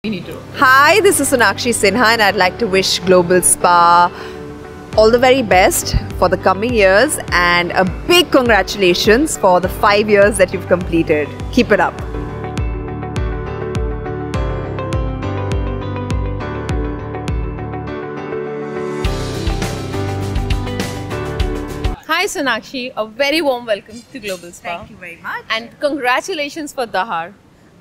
We need to. Hi, this is Sonakshi Sinha and I'd like to wish GlobalSpa all the very best for the coming years and a big congratulations for the 5 years that you've completed. Keep it up. Hi Sonakshi, a very warm welcome to GlobalSpa. Thank you very much. And congratulations for Dahar.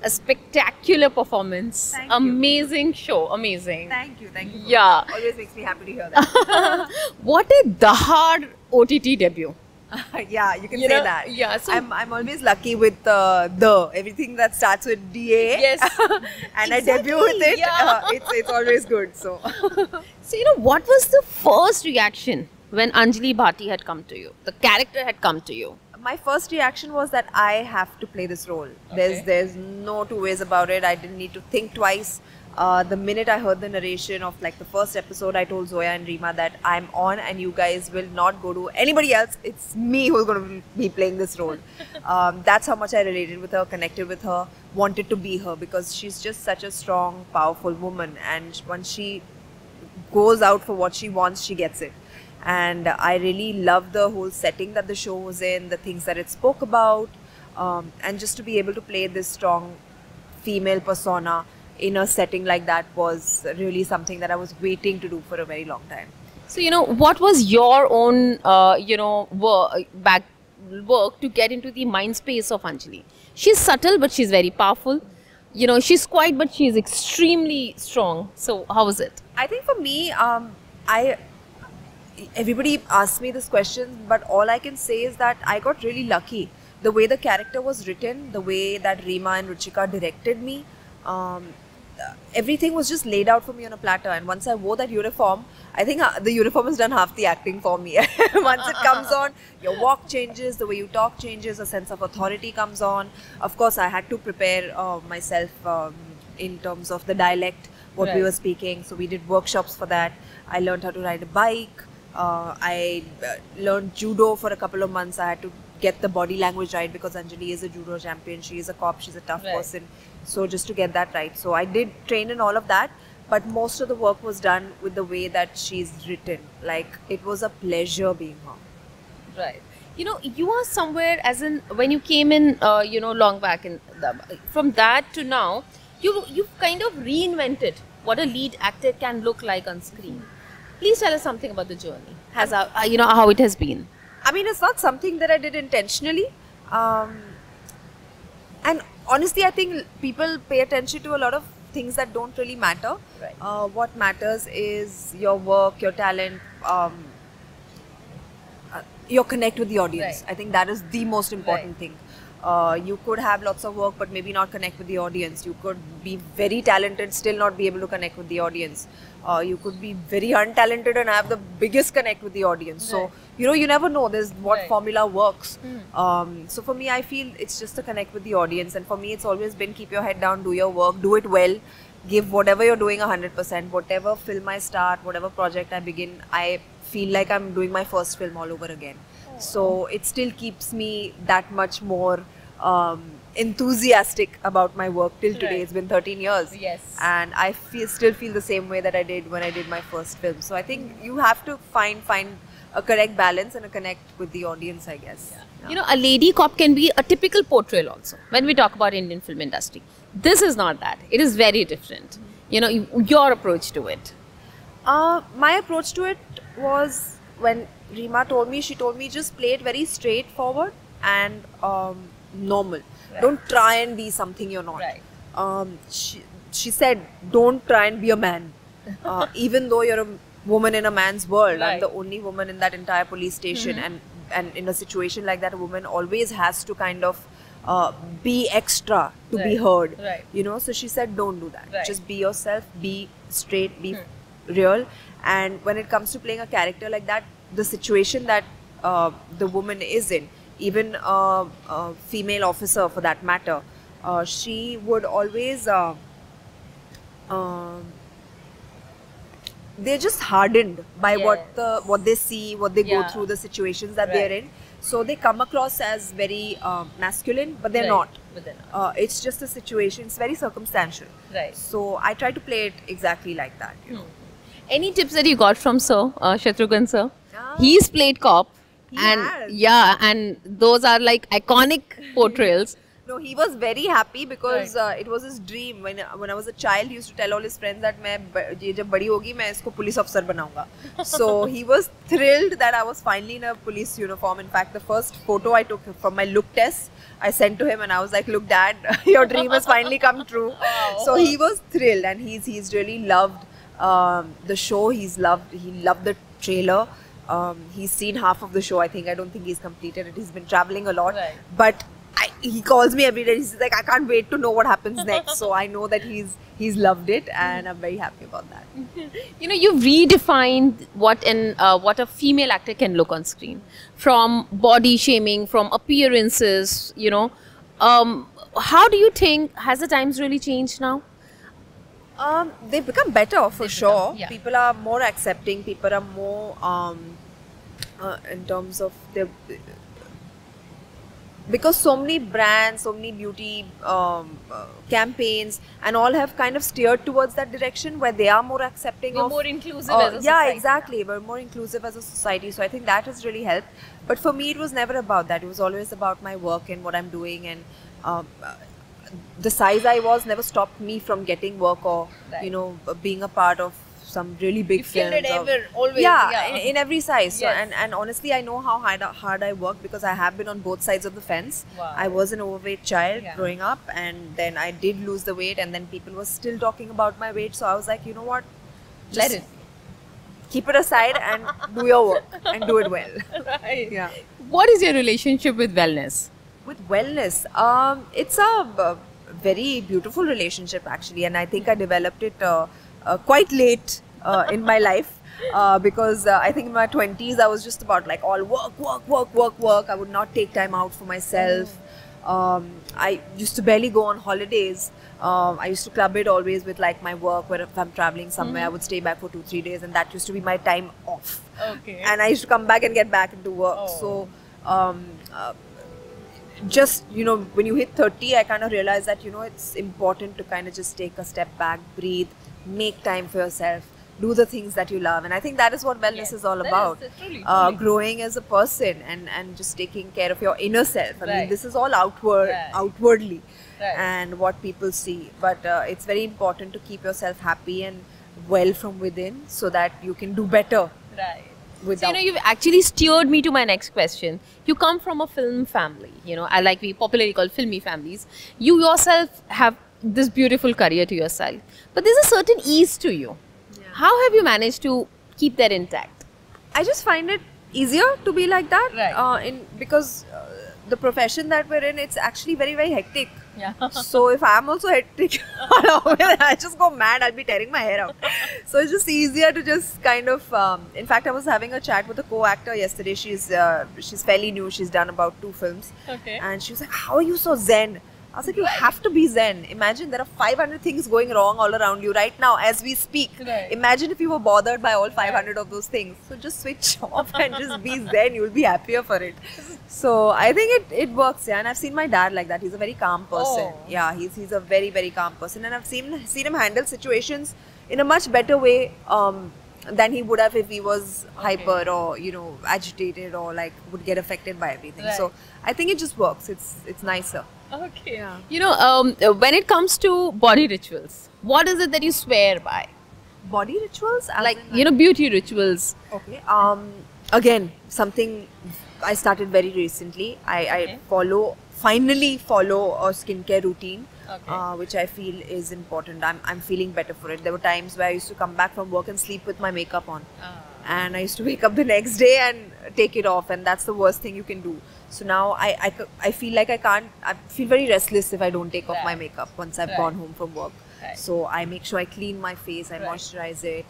A spectacular performance. Thank you. Amazing show. Amazing. Thank you. Yeah. Always makes me happy to hear that. What a Dahar OTT debut. Yeah, you can say that. Yeah. So I'm always lucky with everything that starts with DA. Yes. And I debut with it. Yeah. It's always good. So. So what was the first reaction when Anjali Bhati had come to you? The character had come to you. My first reaction was that I have to play this role. There's no two ways about it. I didn't need to think twice. The minute I heard the narration of like the first episode, I told Zoya and Reema that I'm on and you guys will not go to anybody else. It's me who's going to be playing this role. That's how much I related with her, connected with her, wanted to be her because she's just such a strong, powerful woman. And once she goes out for what she wants, she gets it. And I really love the whole setting that the show was in, the things that it spoke about, and just to be able to play this strong female persona in a setting like that was really something that I was waiting to do for a very long time. So, what was your own, work to get into the mind space of Anjali? She's subtle, but she's very powerful. She's quiet, but she's extremely strong. So, how was it? I think for me, everybody asks me this question, but all I can say is that I got really lucky. The way the character was written, the way that Reema and Ruchika directed me, everything was just laid out for me on a platter. And once I wore that uniform, I think the uniform has done half the acting for me. Once it comes on, your walk changes, the way you talk changes, a sense of authority comes on. Of course, I had to prepare myself in terms of the dialect, what we were speaking. So we did workshops for that. I learned how to ride a bike. I learned judo for a couple of months. I had to get the body language right because Anjali is a judo champion. She is a cop. She's a tough person. So just to get that right. So I did train in all of that. But most of the work was done with the way that she's written. Like, it was a pleasure being her. Right. You are somewhere, as in when you came in, long back, from that to now, you've kind of reinvented what a lead actor can look like on screen. Please tell us something about the journey, how it has been. I mean, it's not something that I did intentionally. And honestly, I think people pay attention to a lot of things that don't really matter. Right. What matters is your work, your talent, your connect with the audience. Right. I think that is the most important thing. You could have lots of work but maybe not connect with the audience. You could be very talented, still not be able to connect with the audience. You could be very untalented and have the biggest connect with the audience. So, you never know what formula works. So for me, I feel it's just to connect with the audience. And for me, it's always been keep your head down, do your work, do it well. Give whatever you're doing 100%. Whatever film I start, whatever project I begin, I feel like I'm doing my first film all over again. So it still keeps me that much more enthusiastic about my work till today. It's been 13 years. Yes. And I still feel the same way that I did when I did my first film. So I think you have to find a correct balance and a connect with the audience, I guess. Yeah. A lady cop can be a typical portrayal also when we talk about Indian film industry. This is not that. It is very different. Your approach to it. My approach to it was when Reema told me, she told me just play it very straightforward and normal. Right. Don't try and be something you're not. Right. She said, don't try and be a man. Even though you're a woman in a man's world, I'm the only woman in that entire police station. And in a situation like that, a woman always has to kind of be extra to be heard. Right. So she said, don't do that. Right. Just be yourself, be straight, be real. And when it comes to playing a character like that, the situation that the woman is in, even a female officer for that matter, she would always, they're just hardened by what they see, what they go through, the situations that they're in. So they come across as very masculine, but they're Right. not. But they're not. It's just a situation. It's very circumstantial. Right. So I try to play it exactly like that. You know. Any tips that you got from Sir, Shatrughan Sir? Ah. He's played cop. He and has. yeah, and those are like iconic portrayals. No, he was very happy because it was his dream. When I was a child, he used to tell all his friends that ये जब बड़ी होगी मैं इसको police officer बनाऊंगा. So he was thrilled that I was finally in a police uniform. In fact, the first photo I took from my look test, I sent to him and I was like, "Look, Dad, your dream has finally come true." Wow. So he was thrilled and he's really loved the show. He loved the trailer. He's seen half of the show. I don't think he's completed it. He's been traveling a lot, Right. but he calls me every day. He's like, I can't wait to know what happens next. So I know that he's loved it, and I'm very happy about that. You know, you've redefined what a female actor can look on screen, from body shaming, from appearances. You know, how do you think has the times really changed now? They've become better for sure. yeah. People are more accepting. People are more in terms of their, because so many brands, so many beauty campaigns and all have kind of steered towards that direction where they are more accepting We're of more inclusive as a yeah, society. exactly, we're more inclusive as a society. So I think that has really helped, but for me it was never about that. It was always about my work and what I'm doing, and the size I was never stopped me from getting work or Right. you know, being a part of some really big You've killed it films. always. Yeah, in every size. So, Yes. and honestly, I know how hard I work because I have been on both sides of the fence. Wow. I was an overweight child Yeah. growing up, and then I did lose the weight, and then people were still talking about my weight. So I was like, you know what? Let Just it. keep it aside and do your work and do it well. Right. Yeah. What is your relationship with wellness? With wellness, it's a very beautiful relationship actually, and I think I developed it quite late in my life because I think in my 20s I was just about like all work. I would not take time out for myself. I used to barely go on holidays. I used to club it always with like my work, where if I'm traveling somewhere, I would stay back for 2-3 days, and that used to be my time off. Okay. And I used to come back and get back into work. Oh. So just, you know, when you hit 30, I kind of realized that, you know, it's important to kind of just take a step back, breathe, make time for yourself, do the things that you love. And I think that is what wellness Yes, is all that about. is truly. Growing as a person and just taking care of your inner self. I mean, Right. this is all Right. outwardly Right. and what people see. But it's very important to keep yourself happy and well from within so that you can do better. Right. So, Without- you know, you've actually steered me to my next question. You come from a film family, you know, I like we popularly call filmy families. You yourself have this beautiful career to yourself, but there's a certain ease to you. Yeah. How have you managed to keep that intact? I just find it easier to be like that, Right. because the profession that we're in, it's actually very, very hectic. Yeah. So if I'm also hectic, I just go mad. I'll be tearing my hair out. So it's just easier to just kind of. In fact, I was having a chat with a co-actor yesterday. She's fairly new. She's done about 2 films. Okay. And she was like, "How are you so zen?" I was like, "You have to be zen. Imagine there are 500 things going wrong all around you right now as we speak. Right. Imagine if you were bothered by all 500 of those things. So just switch off and just be zen. You'll be happier for it." So I think it works, yeah. And I've seen my dad like that. He's a very calm person. Oh. Yeah, he's a very, very calm person. And I've seen him handle situations in a much better way than he would have if he was hyper or, you know, agitated or like would get affected by everything. Right. So I think it just works. It's nicer. Okay. Yeah. You know, when it comes to body rituals, what is it that you swear by? Body rituals? As Like, in, you know, beauty rituals. okay. Again, something I started very recently. I finally follow a skincare routine, Okay. which I feel is important. I'm feeling better for it. There were times where I used to come back from work and sleep with my makeup on. And I used to wake up the next day and take it off, and that's the worst thing you can do. So now I feel like I feel very restless if I don't take off my Right. makeup once I've Right. gone home from work. Right. So I make sure I clean my face, I Right. moisturize it,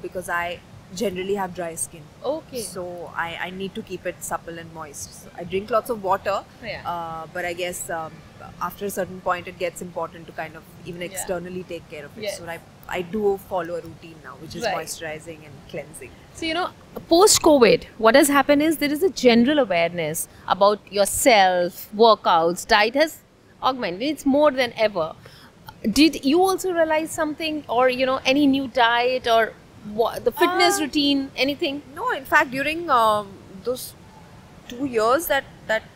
because I generally have dry skin. Okay. So I need to keep it supple and moist. So I drink lots of water, Yeah. but I guess after a certain point it gets important to kind of even Yeah. externally take care of it. Yes. So I do follow a routine now, which is Right. moisturizing and cleansing. So, post-COVID, what has happened is there is a general awareness about yourself, workouts, diet has augmented. It's more than ever. Did you also realize something, or, any new diet or the fitness routine, anything? No, in fact, during those 2 years that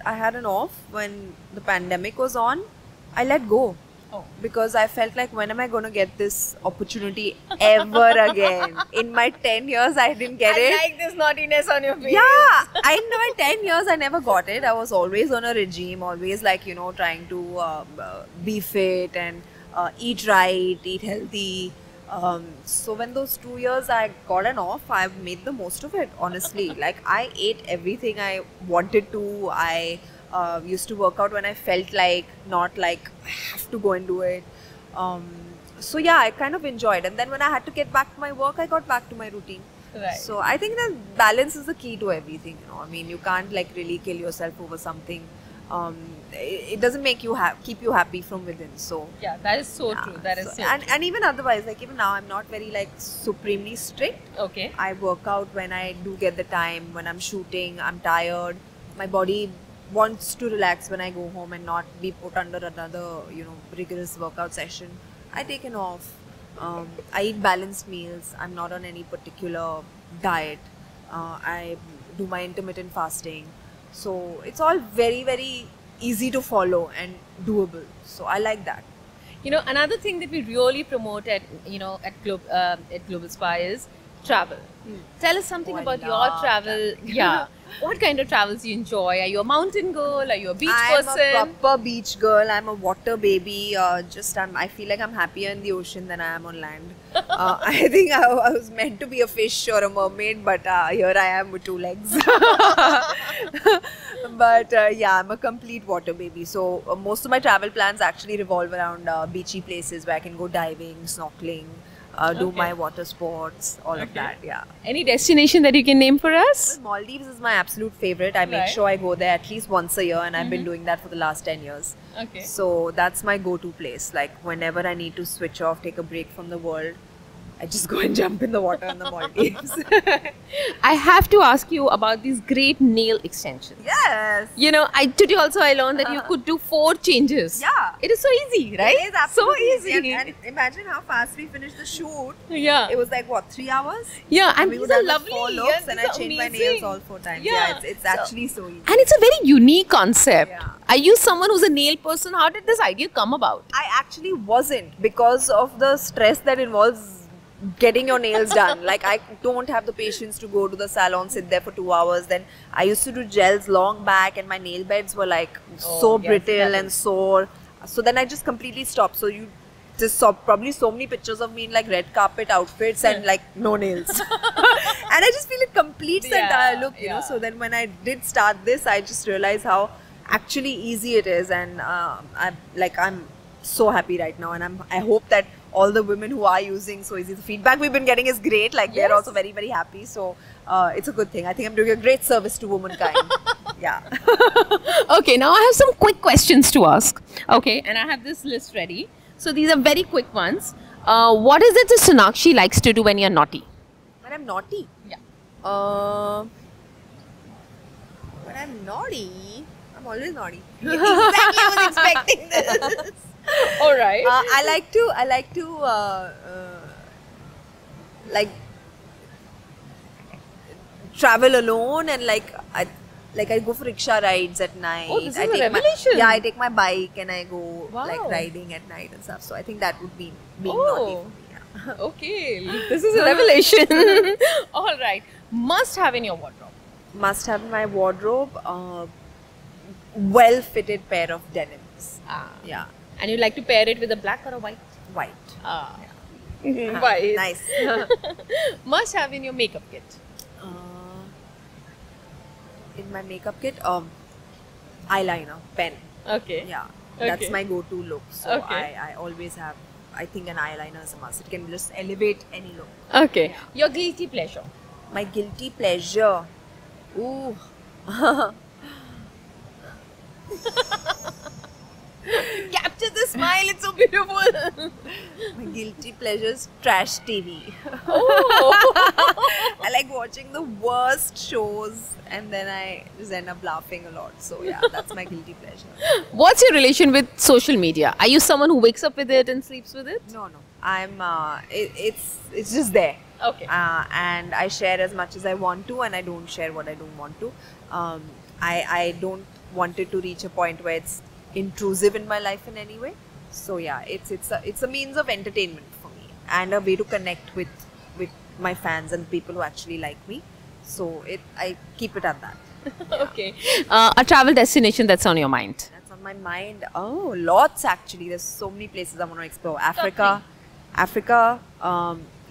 I had an off when the pandemic was on, I let go. Oh. Because I felt like, when am I going to get this opportunity ever again? In my 10 years, I didn't get it. like this naughtiness on your face. Yeah, in my 10 years, I never got it. I was always on a regime, always trying to be fit and eat right, eat healthy. So when those 2 years I got an off, I've made the most of it, honestly. Like, I ate everything I wanted to. I used to work out when I felt like, not like I have to go and do it. So yeah, I kind of enjoyed. And then when I had to get back to my work, I got back to my routine. Right. So I think that balance is the key to everything. I mean, you can't really kill yourself over something. It doesn't make you keep you happy from within. So Yeah, that is so true. That is so true. and even otherwise, even now, I'm not very supremely strict. Okay. I work out when I do get the time. When I'm shooting, I'm tired. My body wants to relax when I go home and not be put under another rigorous workout session. I take an off. I eat balanced meals. I'm not on any particular diet. I do my intermittent fasting. So it's all very, very easy to follow and doable. So I like that. Another thing that we really promote at GlobalSpa is travel. Tell us something Oh, I about your love travel. Yeah. What kind of travels you enjoy? Are you a mountain girl? Are you a beach I'm person? a proper beach girl. I'm a water baby. I feel like I'm happier in the ocean than I am on land. I think I was meant to be a fish or a mermaid, but here I am with two legs. But yeah, I'm a complete water baby. So most of my travel plans actually revolve around beachy places where I can go diving, snorkeling, do Okay. my water sports, all of Okay. that. Yeah. Any destination that you can name for us? Maldives is my absolute favorite. I make Right. sure I go there at least once a year, and I've been doing that for the last 10 years. Okay. So that's my go-to place. Like, whenever I need to switch off, take a break from the world, I just go and jump in the water in the Maldives. I have to ask you about these great nail extensions. Yes. Today also I learned that you could do 4 changes. Yeah. It is so easy, right? It is absolutely so easy. And imagine how fast we finished the shoot. Yeah. It was like, what, 3 hours? Yeah, and we these would are have the lovely. 4 Yeah, looks, and these I are changed my amazing. nails all 4 times. Yeah. Yeah, it's actually so easy. And it's a very unique concept. Yeah. Are you someone who's a nail person? How did this idea come about? I actually wasn't, because of the stress that involves getting your nails done. Like, I don't have the patience to go to the salon, sit there for 2 hours. Then I used to do gels long back, and my nail beds were so yes, brittle that and is- sore. So then I just completely stopped. So you just saw probably so many pictures of me in red carpet outfits and no nails. And I just feel it completes the Yeah, entire look, yeah. So then when I did start this, I just realized how actually easy it is, and I'm so happy right now, and I hope that all the women who are using SoEzi, the feedback we've been getting is great. They're Yes. also very, very happy. So it's a good thing. I think I'm doing a great service to womankind. Yeah. Okay, now I have some quick questions to ask. Okay, and I have this list ready. So these are very quick ones. What is it that Sonakshi likes to do when you're naughty? When I'm naughty. Yeah. When I'm naughty, I'm always naughty. Exactly, I was expecting this. All right. I like to travel alone, and I go for rickshaw rides at night. Oh, this is I a take revelation. I take my bike and I go Wow. riding at night and stuff. So I think that would be being Oh. naughty for me. Yeah. Okay, this is a revelation. All right. Must have in your wardrobe. Must have in my wardrobe well-fitted pair of denims. Yeah, And you like to pair it with a black or a white? white. White. Nice. Must have in your makeup kit. In my makeup kit, eyeliner, pen. Okay. Yeah, Okay. that's my go-to look. So Okay. I always have. I think an eyeliner is a must. It can just elevate any look. Okay. Your guilty pleasure. My guilty pleasure. Ooh. Capture the smile, it's so beautiful. My guilty pleasure is trash TV. Oh. I like watching the worst shows and then I just end up laughing a lot. So yeah, that's my guilty pleasure. What's your relation with social media? Are you someone who wakes up with it and sleeps with it? No. I'm. It's just there. Okay. And I share as much as I want to, and I don't share what I don't want to. I don't want it to reach a point where it's intrusive in my life in any way. So yeah, it's a means of entertainment for me and a way to connect with my fans and people who actually like me. So I keep it at that. Yeah. Okay. A travel destination that's on your mind? That's on my mind. Oh, lots actually. There's so many places I want to explore. Africa,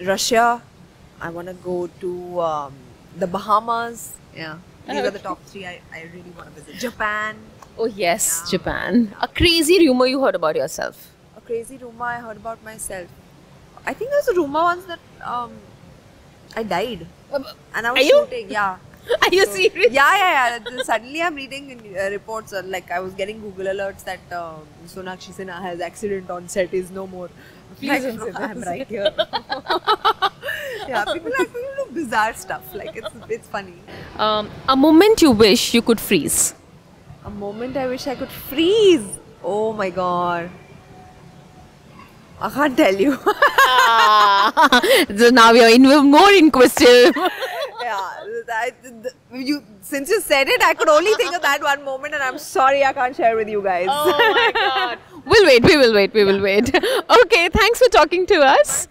Russia. I want to go to the Bahamas. Yeah, these are the top 3 I really want to visit. Japan. Oh yes, Yeah. Japan. A crazy rumor you heard about yourself? A crazy rumor I heard about myself. I think there's a rumor once that I died and I was Are you? shooting. Yeah. Are you serious? Yeah. Suddenly I'm reading in, reports like I was getting Google alerts that Sonakshi Sinha has accident on set is no more. Please Like, don't say I'm this. right here. Yeah, people actually do bizarre stuff. Like it's funny. A moment you wish you could freeze? A moment I wish I could freeze. Oh my god. I can't tell you. So now you're more inquisitive. Yeah, since you said it, I could only think of that one moment, and I'm sorry I can't share with you guys. Oh my god. We will wait. Okay, thanks for talking to us.